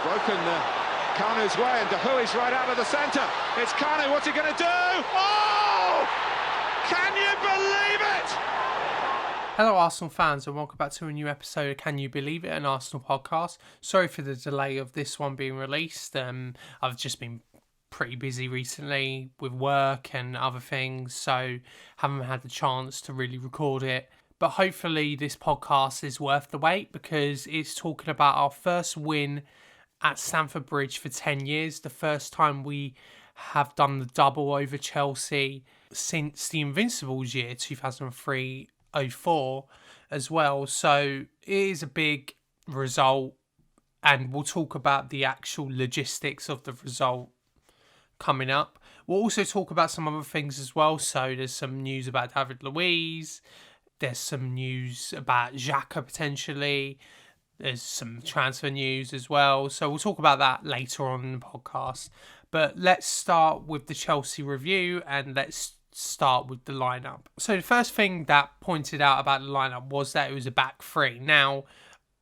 Broken Kanu's way, and Dahui's right out of the centre. It's Kanu, what's he going to do? Oh! Can you believe it? Hello Arsenal fans, and welcome back to a new episode of Can You Believe It, an Arsenal podcast. Sorry for the delay of this one being released. I've just been pretty busy recently with work and other things, so haven't had the chance to really record it. But hopefully this podcast is worth the wait, because it's talking about our first win at Stamford Bridge for 10 years. The first time we have done the double over Chelsea since the Invincibles year, 2003-04 as well. So it is a big result, and we'll talk about the actual logistics of the result coming up. We'll also talk about some other things as well. So there's some news about David Luiz. There's some news about Xhaka potentially. There's some transfer news as well. So we'll talk about that later on in the podcast. But let's start with the Chelsea review, and let's start with the lineup. So the first thing that pointed out about the lineup was that it was a back three. Now,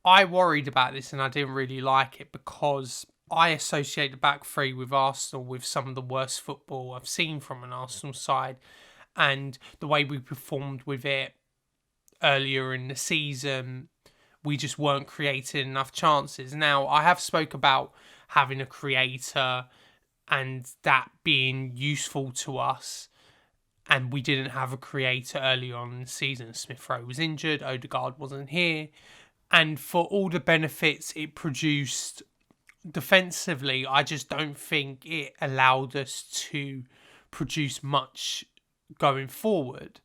I worried about this and I didn't really like it, because I associate the back three with Arsenal with some of the worst football I've seen from an Arsenal side, and the way we performed with it earlier in the season, we just weren't creating enough chances. Now, I have spoke about having a creator and that being useful to us, and we didn't have a creator early on in the season. Smith Rowe was injured, Odegaard wasn't here, and for all the benefits it produced defensively, I just don't think it allowed us to produce much going forward.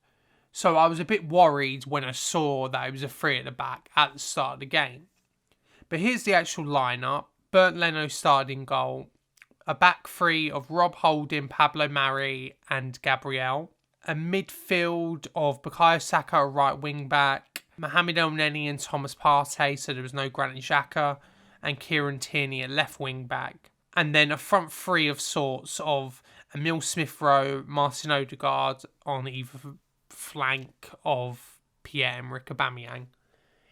So I was a bit worried when I saw that it was a three at the back at the start of the game. But here's the actual lineup. Bernd Leno started in goal. A back three of Rob Holding, Pablo Mari and Gabriel. A midfield of Bukayo Saka, a right wing back. Mohamed Elneny and Thomas Partey, so there was no Granit Xhaka. And Kieran Tierney at left wing back. And then a front three of sorts of Emile Smith-Rowe, Martin Odegaard on either flank of Pierre-Emerick Aubameyang.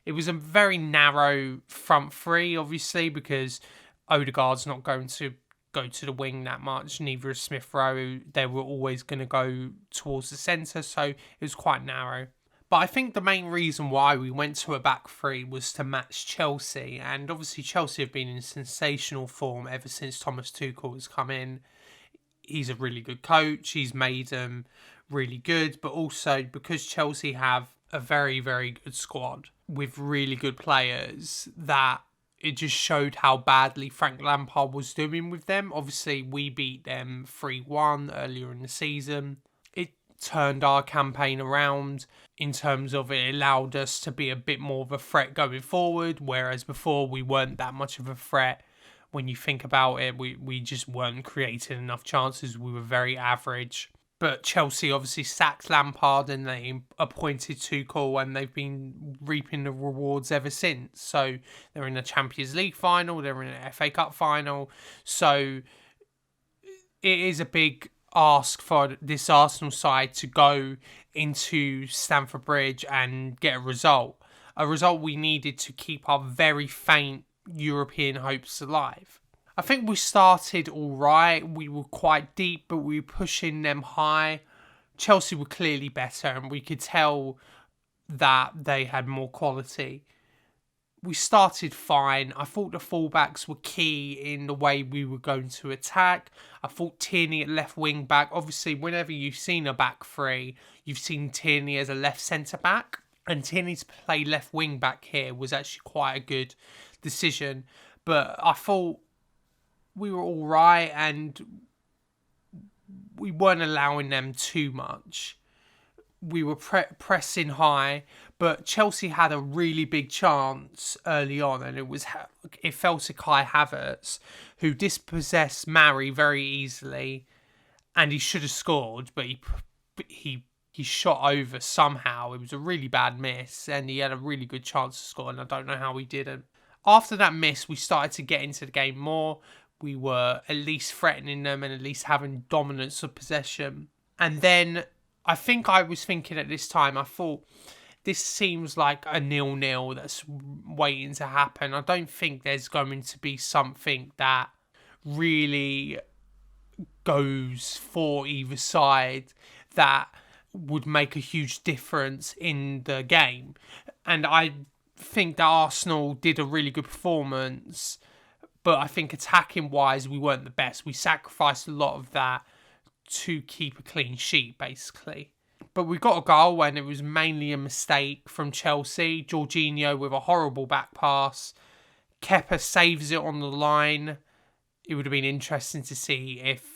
It was a very narrow front three, obviously, because Odegaard's not going to go to the wing that much, neither is Smith-Rowe. They were always going to go towards the centre, so it was quite narrow. But I think the main reason why we went to a back three was to match Chelsea, and obviously Chelsea have been in sensational form ever since Thomas Tuchel has come in. He's a really good coach, he's made them really good, but also because Chelsea have a very, very good squad with really good players, that it just showed how badly Frank Lampard was doing with them. Obviously, we beat them 3-1 earlier in the season. It turned our campaign around in terms of it allowed us to be a bit more of a threat going forward, whereas before we weren't that much of a threat. When you think about it, we just weren't creating enough chances. We were very average. But Chelsea obviously sacked Lampard and they appointed Tuchel, and they've been reaping the rewards ever since. So they're in the Champions League final, they're in an FA Cup final. So it is a big ask for this Arsenal side to go into Stamford Bridge and get a result. A result we needed to keep our very faint European hopes alive. I think we started all right. We were quite deep, but we were pushing them high. Chelsea were clearly better, and we could tell that they had more quality. We started fine. I thought the fullbacks were key in the way we were going to attack. I thought Tierney at left wing back. Obviously, whenever you've seen a back three, you've seen Tierney as a left centre back. And Tierney to play left wing back here was actually quite a good decision. But I thought we were all right, and we weren't allowing them too much. We were pressing high, but Chelsea had a really big chance early on, and it fell to Kai Havertz, who dispossessed Mari very easily, and he should have scored, but he shot over somehow. It was a really bad miss, and he had a really good chance to score, and I don't know how he didn't. After that miss, we started to get into the game more. We were at least threatening them and at least having dominance of possession. And then I think I was thinking at this time, I thought this seems like a 0-0 that's waiting to happen. I don't think there's going to be something that really goes for either side that would make a huge difference in the game. And I think that Arsenal did a really good performance, but I think attacking wise we weren't the best. We sacrificed a lot of that to keep a clean sheet, basically. But we got a goal and it was mainly a mistake from Chelsea. Jorginho with a horrible back pass. Kepa saves it on the line. It would have been interesting to see if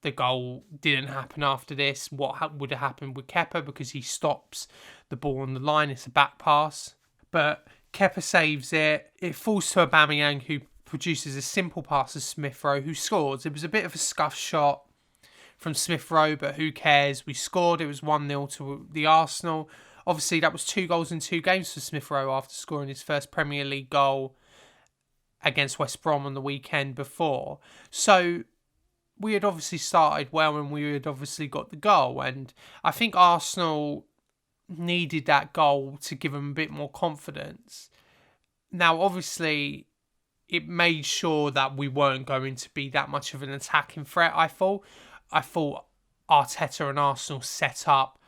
the goal didn't happen after this, what would have happened with Kepa, because he stops the ball on the line. It's a back pass. But Kepa saves it. It falls to Aubameyang, who produces a simple pass to Smith Rowe, who scores. It was a bit of a scuff shot from Smith Rowe, but who cares? We scored. It was 1-0 to the Arsenal. Obviously, that was 2 goals in 2 games for Smith Rowe after scoring his first Premier League goal against West Brom on the weekend before. So we had obviously started well and we had obviously got the goal. And I think Arsenal needed that goal to give them a bit more confidence. Now, obviously, it made sure that we weren't going to be that much of an attacking threat, I thought. I thought Arteta and Arsenal set up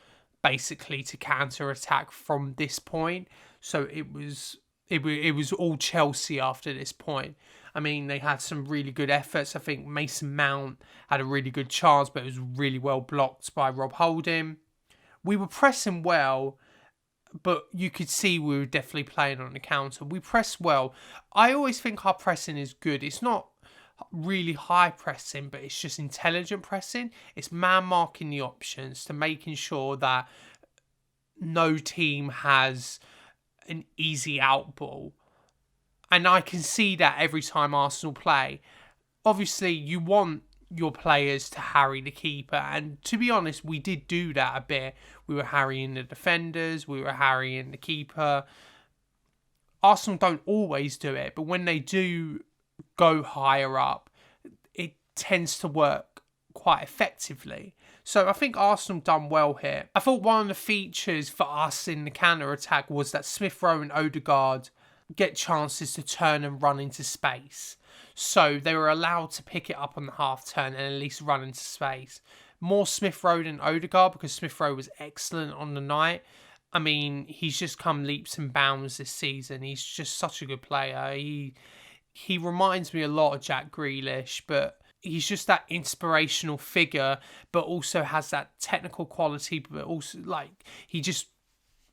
basically to counter-attack from this point. So it was all Chelsea after this point. I mean, they had some really good efforts. I think Mason Mount had a really good chance, but it was really well blocked by Rob Holding. We were pressing well, but you could see we were definitely playing on the counter. We pressed well. I always think our pressing is good. It's not really high pressing, but it's just intelligent pressing. It's man marking the options to making sure that no team has an easy out ball. And I can see that every time Arsenal play. Obviously, you want your players to harry the keeper, and to be honest, we did do that a bit. We were harrying the defenders, we were harrying the keeper. Arsenal don't always do it, but when they do go higher up, it tends to work quite effectively. So I think Arsenal done well here. I thought one of the features for us in the counter-attack was that Smith Rowe and Odegaard get chances to turn and run into space. So they were allowed to pick it up on the half turn and at least run into space. More Smith Rowe than Odegaard, because Smith Rowe was excellent on the night. I mean, he's just come leaps and bounds this season. He's just such a good player. He reminds me a lot of Jack Grealish, but he's just that inspirational figure, but also has that technical quality, but also, like, he just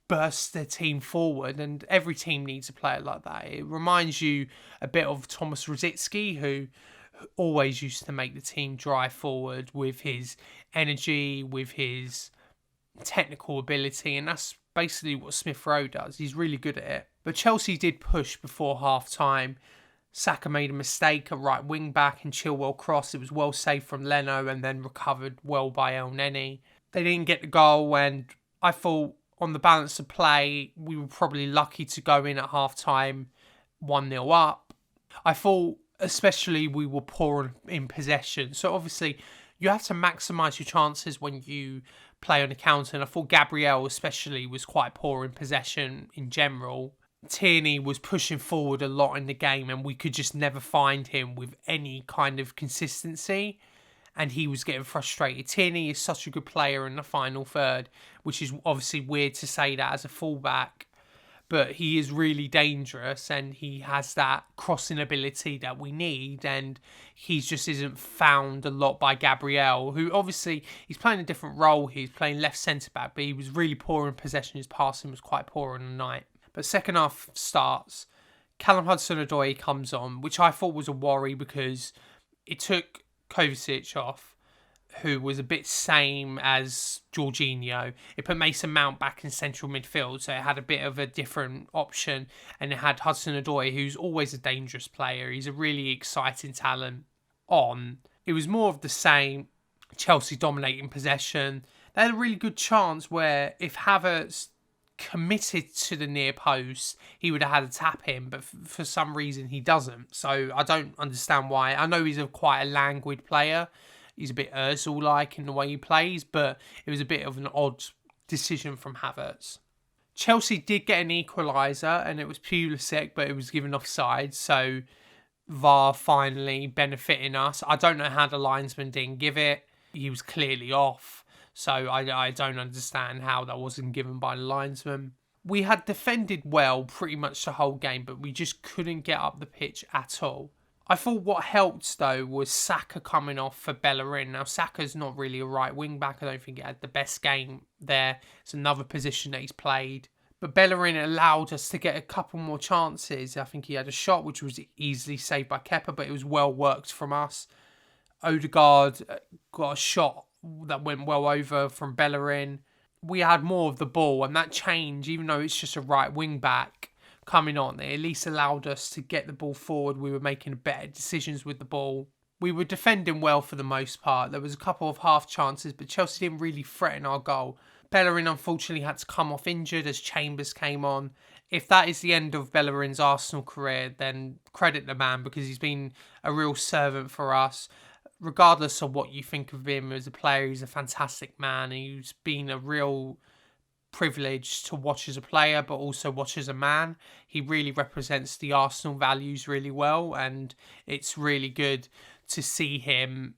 bursts their team forward, and every team needs a player like that. It reminds you a bit of Thomas Rosicky, who always used to make the team drive forward with his energy, with his technical ability, and that's basically what Smith Rowe does. He's really good at it. But Chelsea did push before half-time. Saka made a mistake at right wing-back and Chilwell crossed. It was well saved from Leno and then recovered well by El Neni. They didn't get the goal, and I thought on the balance of play, we were probably lucky to go in at half-time 1-0 up. I thought especially we were poor in possession. So obviously you have to maximise your chances when you play on the counter. And I thought Gabriel especially was quite poor in possession in general. Tierney was pushing forward a lot in the game and we could just never find him with any kind of consistency. And he was getting frustrated. Tierney is such a good player in the final third, which is obviously weird to say that as a fullback. But he is really dangerous and he has that crossing ability that we need. And he just isn't found a lot by Gabriel, who obviously, he's playing a different role. He's playing left centre-back, but he was really poor in possession. His passing was quite poor on the night. But second half starts. Callum Hudson-Odoi comes on, which I thought was a worry because it took Kovacic off, who was a bit same as Jorginho. It put Mason Mount back in central midfield, so it had a bit of a different option. And it had Hudson-Odoi, who's always a dangerous player. He's a really exciting talent on. It was more of the same. Chelsea dominating possession. They had a really good chance where if Havertz committed to the near post, he would have had to tap him, but for some reason he doesn't. So I don't understand why. I know he's quite a languid player. He's a bit Ozil-like in the way he plays, but it was a bit of an odd decision from Havertz. Chelsea did get an equaliser, and it was Pulisic, but it was given offside, so VAR finally benefiting us. I don't know how the linesman didn't give it. He was clearly off, so I don't understand how that wasn't given by the linesman. We had defended well pretty much the whole game, but we just couldn't get up the pitch at all. I thought what helped, though, was Saka coming off for Bellerin. Now, Saka's not really a right wing-back. I don't think he had the best game there. It's another position that he's played. But Bellerin allowed us to get a couple more chances. I think he had a shot which was easily saved by Kepa, but it was well worked from us. Odegaard got a shot that went well over from Bellerin. We had more of the ball, and that change, even though it's just a right wing-back coming on, it at least allowed us to get the ball forward. We were making better decisions with the ball. We were defending well for the most part. There was a couple of half chances, but Chelsea didn't really threaten our goal. Bellerin unfortunately had to come off injured as Chambers came on. If that is the end of Bellerin's Arsenal career, then credit the man, because he's been a real servant for us. Regardless of what you think of him as a player, he's a fantastic man. He's been a real privilege to watch as a player, but also watch as a man. He really represents the Arsenal values really well, and it's really good to see him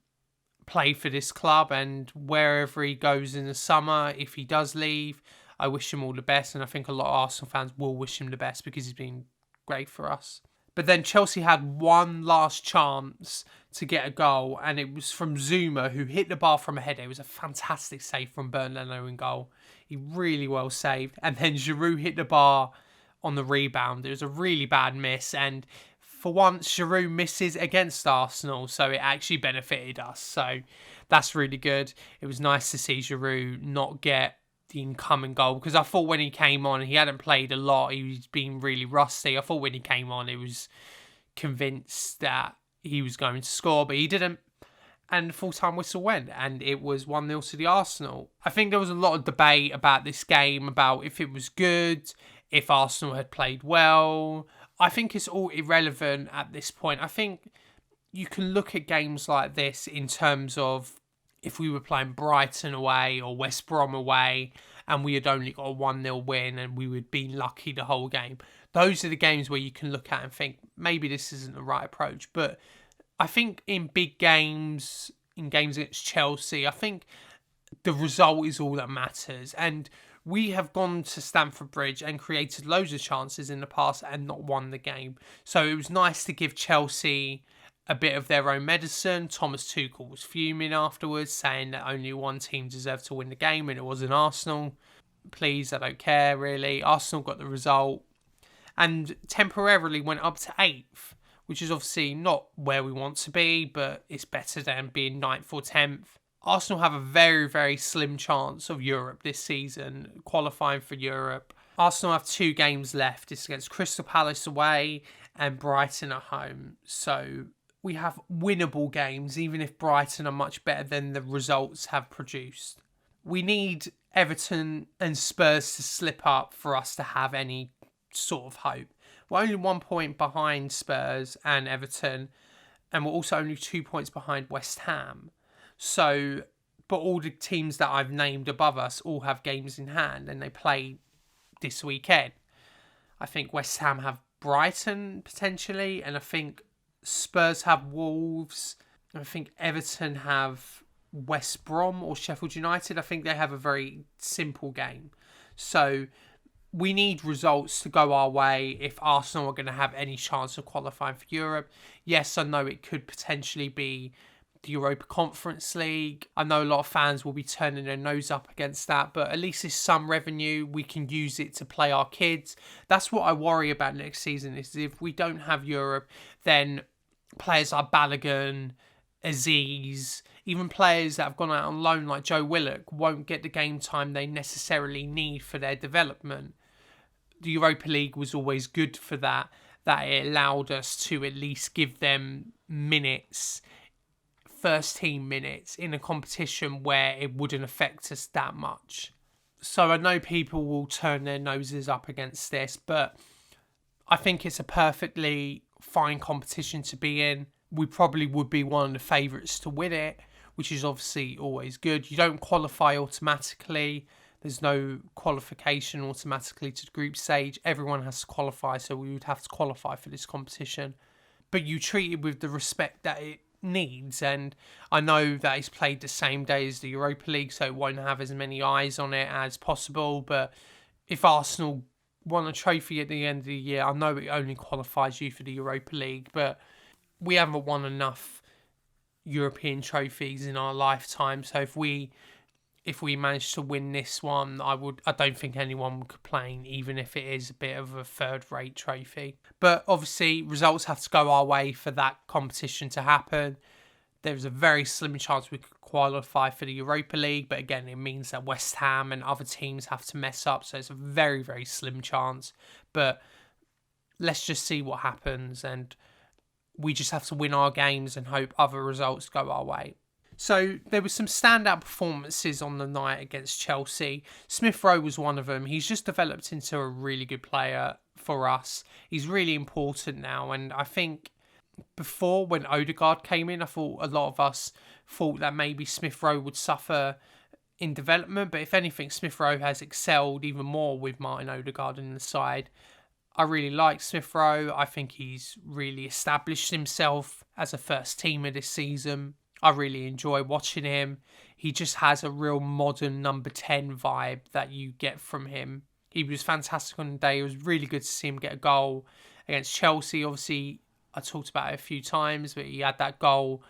play for this club. And wherever he goes in the summer, if he does leave, I wish him all the best, and I think a lot of Arsenal fans will wish him the best because he's been great for us. But then Chelsea had one last chance to get a goal, and it was from Zuma, who hit the bar from a header. It was a fantastic save from Bernd Leno in goal. He really well saved. And then Giroud hit the bar on the rebound. It was a really bad miss, and for once Giroud misses against Arsenal, so it actually benefited us. So that's really good. It was nice to see Giroud not get the incoming goal, because I thought when he came on, he hadn't played a lot, he was being really rusty. I thought when he came on, he was convinced that he was going to score, but he didn't, and the full-time whistle went, and it was 1-0 to the Arsenal. I think there was a lot of debate about this game, about if it was good, if Arsenal had played well. I think it's all irrelevant at this point. I think you can look at games like this in terms of if we were playing Brighton away or West Brom away and we had only got a 1-0 win and we would be lucky the whole game. Those are the games where you can look at and think, maybe this isn't the right approach. But I think in big games, in games against Chelsea, I think the result is all that matters. And we have gone to Stamford Bridge and created loads of chances in the past and not won the game. So it was nice to give Chelsea a bit of their own medicine. Thomas Tuchel was fuming afterwards, saying that only one team deserved to win the game and it wasn't Arsenal. Please, I don't care really. Arsenal got the result and temporarily went up to 8th, which is obviously not where we want to be, but it's better than being 9th or 10th. Arsenal have a very, very slim chance of Europe this season, qualifying for Europe. Arsenal have 2 games left. It's against Crystal Palace away and Brighton at home. So we have winnable games, even if Brighton are much better than the results have produced. We need Everton and Spurs to slip up for us to have any sort of hope. We're only 1 point behind Spurs and Everton, and we're also only 2 points behind West Ham. So, but all the teams that I've named above us all have games in hand, and they play this weekend. I think West Ham have Brighton potentially, and I think Spurs have Wolves. I think Everton have West Brom or Sheffield United. I think they have a very simple game. So we need results to go our way if Arsenal are going to have any chance of qualifying for Europe. Yes, I know it could potentially be the Europa Conference League. I know a lot of fans will be turning their nose up against that, but at least it's some revenue. We can use it to play our kids. That's what I worry about next season, is if we don't have Europe, then players like Balogun, Aziz, even players that have gone out on loan like Joe Willock won't get the game time they necessarily need for their development. The Europa League was always good for that it allowed us to at least give them minutes, first team minutes in a competition where it wouldn't affect us that much. So I know people will turn their noses up against this, but I think it's a perfectly fine competition to be in. We probably would be one of the favourites to win it, which is obviously always good. You don't qualify automatically. There's no qualification automatically to the group stage. Everyone has to qualify, so we would have to qualify for this competition. But you treat it with the respect that it needs, and I know that it's played the same day as the Europa League, so it won't have as many eyes on it as possible. But if Arsenal won a trophy at the end of the year, I know it only qualifies you for the Europa League, but we haven't won enough European trophies in our lifetime. So if we manage to win this one, I don't think anyone would complain, even if it is a bit of a third-rate trophy. But obviously, results have to go our way for that competition to happen. There's a very slim chance we could qualify for the Europa League, but again, it means that West Ham and other teams have to mess up, so it's a very, very slim chance. But let's just see what happens, and we just have to win our games and hope other results go our way. So there were some standout performances on the night against Chelsea. Smith Rowe was one of them. He's just developed into a really good player for us. He's really important now, and I think before, when Odegaard came in, I thought a lot of us thought that maybe Smith Rowe would suffer in development, but if anything, Smith Rowe has excelled even more with Martin Odegaard in the side. I really like Smith Rowe. I think he's really established himself as a first teamer this season. I really enjoy watching him. He just has a real modern number 10 vibe that you get from him. He was fantastic on the day. It was really good to see him get a goal against Chelsea. Obviously, I talked about it a few times, but he had that goal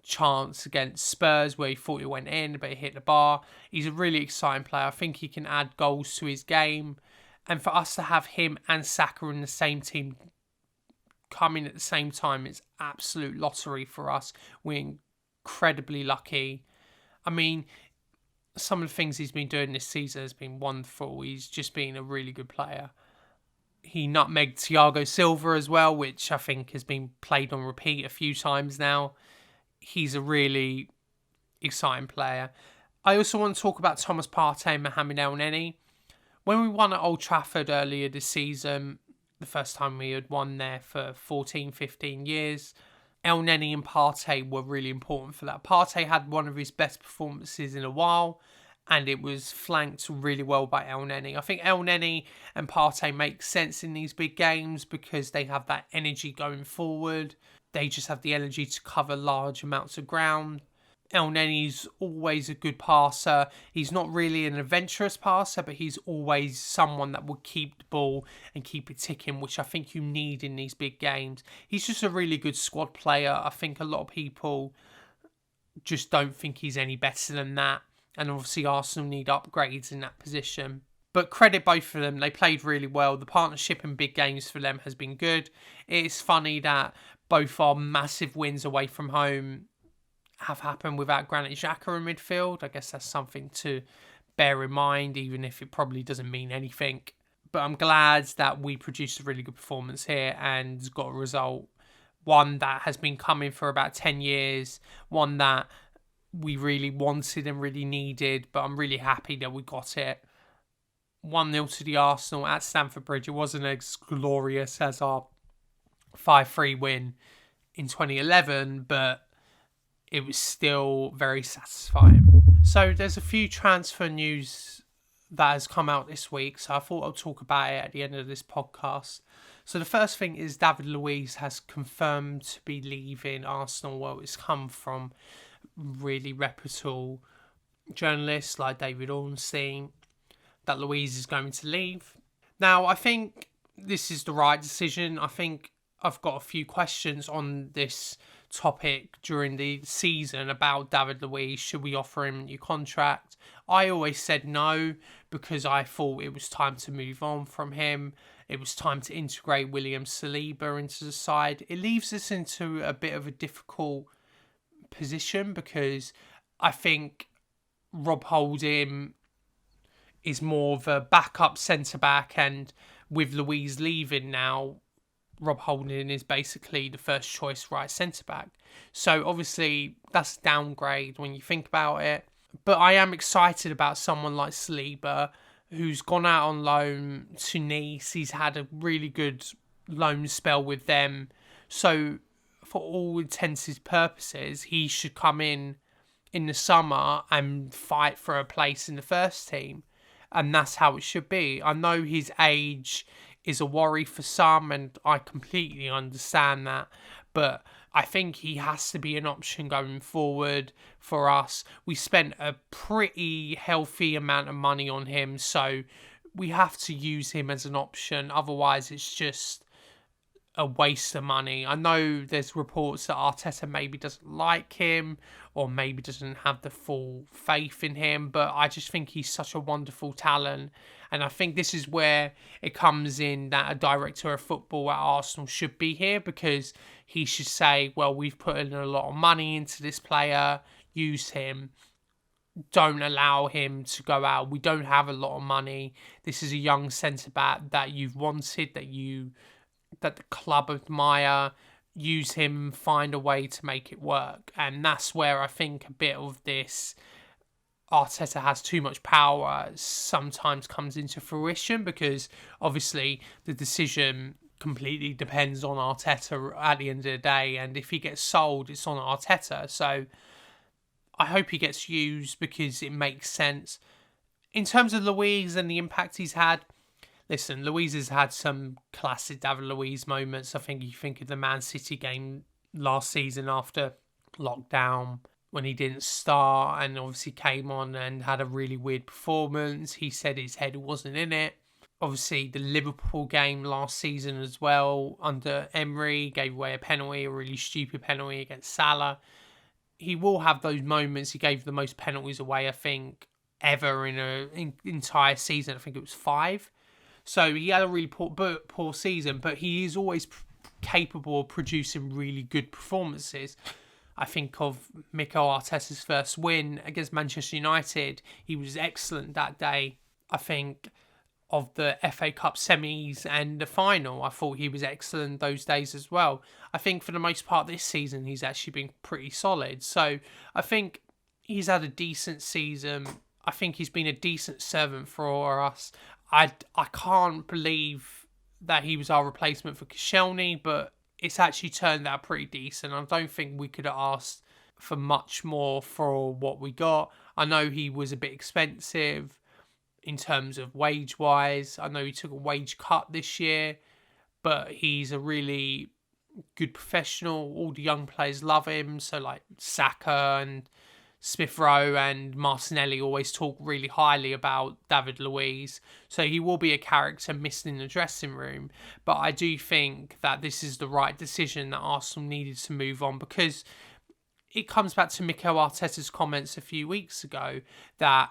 chance against Spurs where he thought it went in, but it hit the bar. He's a really exciting player. I think he can add goals to his game. And for us to have him and Saka in the same team coming at the same time is absolute lottery for us. We're incredibly lucky. I mean, some of the things he's been doing this season has been wonderful. He's just been a really good player. He nutmegged Thiago Silva as well, which I think has been played on repeat a few times now. He's a really exciting player. I also want to talk about Thomas Partey and Mohamed Elneny. When we won at Old Trafford earlier this season, the first time we had won there for 14, 15 years, Elneny and Partey were really important for that. Partey had one of his best performances in a while, and it was flanked really well by Elneny. I think Elneny and Partey make sense in these big games because they have that energy going forward. They just have the energy to cover large amounts of ground. Elneny's always a good passer. He's not really an adventurous passer, but he's always someone that will keep the ball and keep it ticking, which I think you need in these big games. He's just a really good squad player. I think a lot of people just don't think he's any better than that. And obviously Arsenal need upgrades in that position. But credit both of them. They played really well. The partnership in big games for them has been good. It's funny that both our massive wins away from home have happened without Granit Xhaka in midfield. I guess that's something to bear in mind, even if it probably doesn't mean anything. But I'm glad that we produced a really good performance here and got a result. One that has been coming for about 10 years. One that we really wanted and really needed. But I'm really happy that we got it. 1-0 to the Arsenal at Stamford Bridge. It wasn't as glorious as our 5-3 win in 2011, but it was still very satisfying. So there's a few transfer news that has come out this week, so I thought I'll talk about it at the end of this podcast. So the first thing is David Luiz has confirmed to be leaving Arsenal. Well, it's come from really reputable journalists like David Ornstein that Luiz is going to leave. Now, I think this is the right decision. I think I've got a few questions on this topic during the season about David Luiz. Should we offer him a new contract? I always said no because I thought it was time to move on from him. It was time to integrate William Saliba into the side. It leaves us into a bit of a difficult position because I think Rob Holding is more of a backup centre-back, and with Luiz leaving now, Rob Holding is basically the first choice right centre-back. So obviously that's a downgrade when you think about it. But I am excited about someone like Saliba, who's gone out on loan to Nice. He's had a really good loan spell with them. So for all intents and purposes, he should come in the summer and fight for a place in the first team. and that's how it should be. I know his age is a worry for some, and I completely understand that, but I think he has to be an option going forward for us. We spent a pretty healthy amount of money on him, so we have to use him as an option. Otherwise, it's just a waste of money. I know there's reports that Arteta maybe doesn't like him or maybe doesn't have the full faith in him, but I just think he's such a wonderful talent. And I think this is where it comes in that a director of football at Arsenal should be here, because he should say, well, we've put in a lot of money into this player, use him. Don't allow him to go out. We don't have a lot of money. This is a young centre-back that you've wanted, that the club admire. Use him, find a way to make it work. And that's where I think a bit of this Arteta has too much power sometimes comes into fruition, because obviously the decision completely depends on Arteta at the end of the day, and if he gets sold, it's on Arteta. So I hope he gets used because it makes sense. In terms of Luiz and the impact he's had, listen, Luiz has had some classic David Luiz moments. I think you think of the Man City game last season after lockdown, when he didn't start and obviously came on and had a really weird performance. He said his head wasn't in it. Obviously, the Liverpool game last season as well, under Emery, gave away a penalty, a really stupid penalty against Salah. He will have those moments. He gave the most penalties away, I think, ever in an entire season. I think it was 5. So he had a really poor season, but he is always capable of producing really good performances. I think of Mikel Arteta's first win against Manchester United. He was excellent that day. I think of the FA Cup semis and the final, I thought he was excellent those days as well. I think for the most part this season, he's actually been pretty solid. So I think he's had a decent season. I think he's been a decent servant for us. I can't believe that he was our replacement for Koscielny, but it's actually turned out pretty decent. I don't think we could have asked for much more for what we got. I know he was a bit expensive in terms of wage-wise. I know he took a wage cut this year, but he's a really good professional. All the young players love him. So like Saka and Smith Rowe and Martinelli always talk really highly about David Luiz. So he will be a character missed in the dressing room. But I do think that this is the right decision, that Arsenal needed to move on, because it comes back to Mikel Arteta's comments a few weeks ago that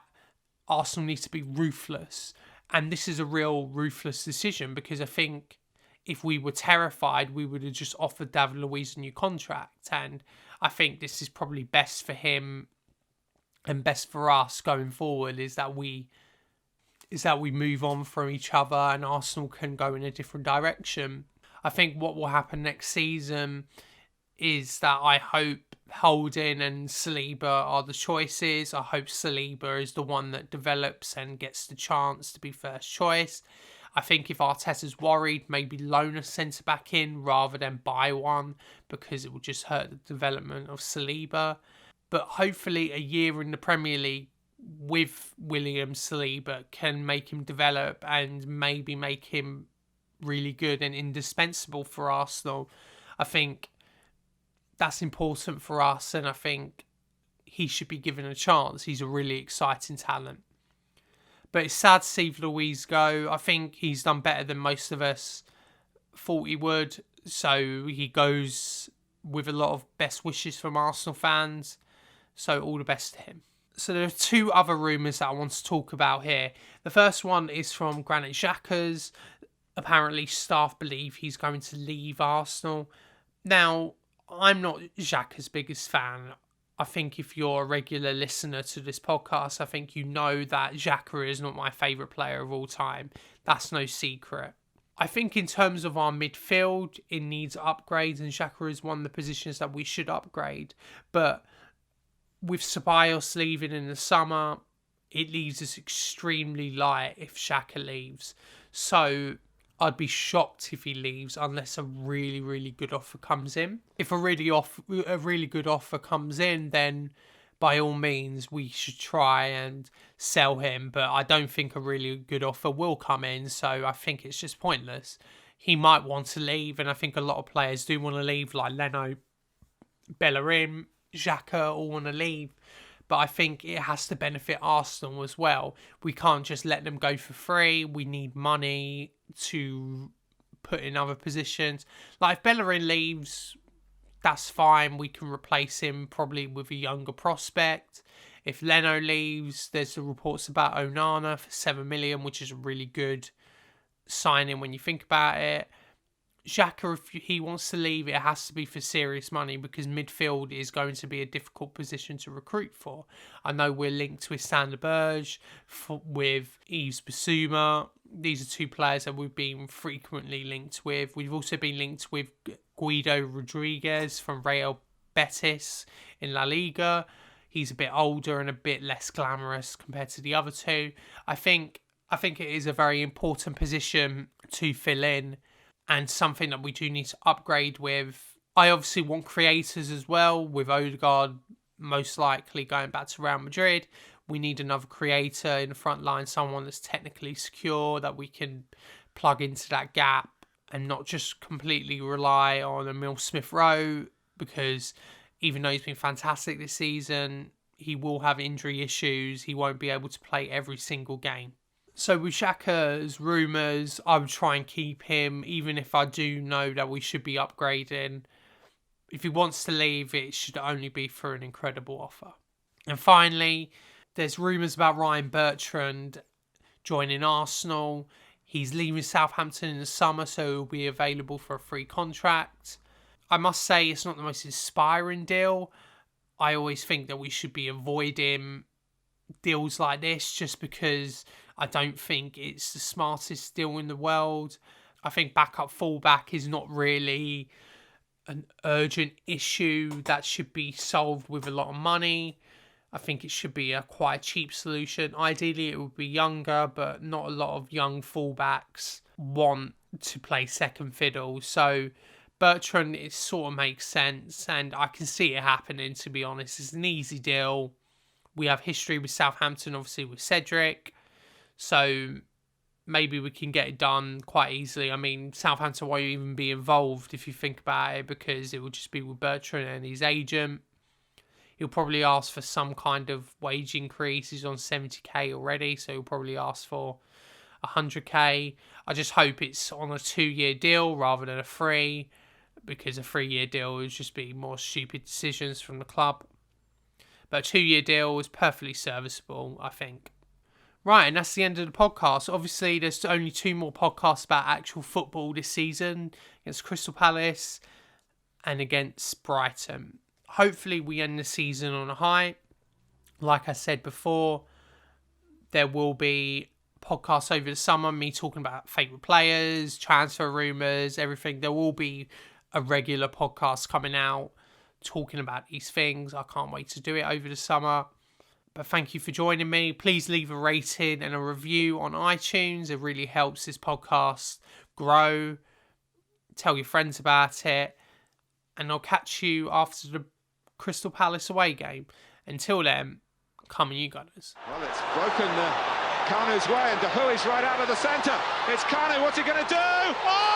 Arsenal needs to be ruthless. And this is a real ruthless decision, because I think if we were terrified, we would have just offered David Luiz a new contract. And I think this is probably best for him and best for us going forward, is that we move on from each other and Arsenal can go in a different direction. I think what will happen next season is that I hope Holding and Saliba are the choices. I hope Saliba is the one that develops and gets the chance to be first choice. I think if Arteta's worried, maybe loan a centre-back in rather than buy one, because it will just hurt the development of Saliba. But hopefully a year in the Premier League with William Saliba can make him develop and maybe make him really good and indispensable for Arsenal. I think that's important for us, and I think he should be given a chance. He's a really exciting talent. But it's sad to see Luiz go. I think he's done better than most of us thought he would. So he goes with a lot of best wishes from Arsenal fans. So all the best to him. So there are 2 other rumours that I want to talk about here. The first one is from Granit Xhaka's. Apparently staff believe he's going to leave Arsenal. Now, I'm not Xhaka's biggest fan. I think if you're a regular listener to this podcast, I think you know that Xhaka is not my favourite player of all time. That's no secret. I think in terms of our midfield, it needs upgrades, and Xhaka is one of the positions that we should upgrade. But with Ceballos leaving in the summer, it leaves us extremely light if Xhaka leaves. So I'd be shocked if he leaves unless a really, really good offer comes in. If a really good offer comes in, then by all means, we should try and sell him. But I don't think a really good offer will come in, so I think it's just pointless. He might want to leave, and I think a lot of players do want to leave, like Leno, Bellerin, Xhaka all want to leave. But I think it has to benefit Arsenal as well. We can't just let them go for free. We need money to put in other positions. Like if Bellerin leaves, that's fine. We can replace him probably with a younger prospect. If Leno leaves, there's the reports about Onana for 7 million, which is a really good signing when you think about it. Xhaka, if he wants to leave, it has to be for serious money because midfield is going to be a difficult position to recruit for. I know we're linked with Stamford Bridge, with Yves Bissouma. These are two players that we've been frequently linked with. We've also been linked with Guido Rodriguez from Real Betis in La Liga. He's a bit older and a bit less glamorous compared to the other two. I think it is a very important position to fill in, and something that we do need to upgrade with. I obviously want creators as well, with Odegaard most likely going back to Real Madrid. We need another creator in the front line, someone that's technically secure, that we can plug into that gap and not just completely rely on Emile Smith-Rowe, because even though he's been fantastic this season, he will have injury issues. He won't be able to play every single game. So with Xhaka's rumours, I would try and keep him, even if I do know that we should be upgrading. If he wants to leave, it should only be for an incredible offer. And finally, there's rumours about Ryan Bertrand joining Arsenal. He's leaving Southampton in the summer, so he'll be available for a free contract. I must say, it's not the most inspiring deal. I always think that we should be avoiding deals like this just because I don't think it's the smartest deal in the world. I think backup fullback is not really an urgent issue that should be solved with a lot of money. I think it should be a quite cheap solution. Ideally, it would be younger, but not a lot of young fullbacks want to play second fiddle. So Bertrand, it sort of makes sense, and I can see it happening, to be honest. It's an easy deal. We have history with Southampton, obviously, with Cedric. So maybe we can get it done quite easily. I mean, Southampton won't even be involved if you think about it, because it will just be with Bertrand and his agent. He'll probably ask for some kind of wage increase. He's on 70k already, so he'll probably ask for 100k. I just hope it's on a 2-year deal rather than a 3, because a 3-year deal would just be more stupid decisions from the club. But a 2-year deal is perfectly serviceable, I think. Right, and that's the end of the podcast. Obviously, there's only 2 more podcasts about actual football this season, against Crystal Palace and against Brighton. Hopefully, we end the season on a high. Like I said before, there will be podcasts over the summer, me talking about favourite players, transfer rumours, everything. There will be a regular podcast coming out talking about these things. I can't wait to do it over the summer. But thank you for joining me. Please leave a rating and a review on iTunes. It really helps this podcast grow. Tell your friends about it. And I'll catch you after the Crystal Palace away game. Until then, come on, you Gunners. Well, it's broken Kanu's way, and De Hui's right out of the centre. It's Kanu, what's he going to do? Oh!